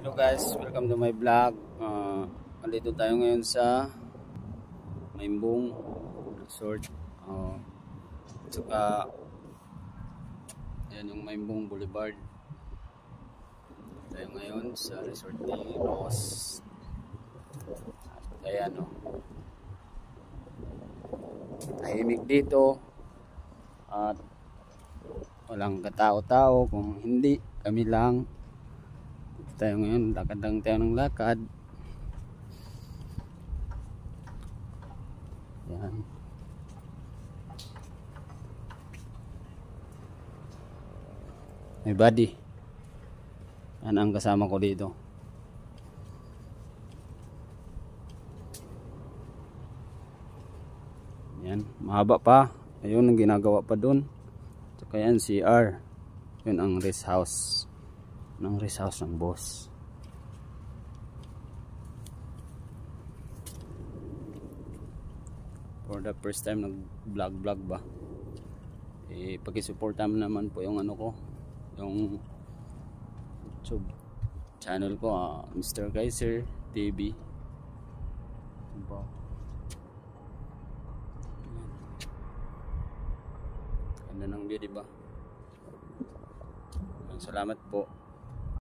Hello guys, welcome to my vlog. Andito tayo ngayon sa Maimbong Resort. Saka yan yung Maimbong Boulevard. Tayo ngayon sa resort ni Ross. Ayan o. Tahimik dito. At walang katao-tao. Kung hindi, kami lang. Tayo ngayon, lakad lang tayo ng lakad. Yan. May buddy. Yan ang kasama ko dito. Yan, mahaba pa. Ayun ang ginagawa pa dun. Saka yan, CR. Yun ang rest house. Ng rest house ng boss. For the first time nag vlog ba, paki-supportan naman po yung ano ko, yung YouTube channel ko, Mr. Kaiser TV. Diba? Ganda ng view, diba? Salamat po.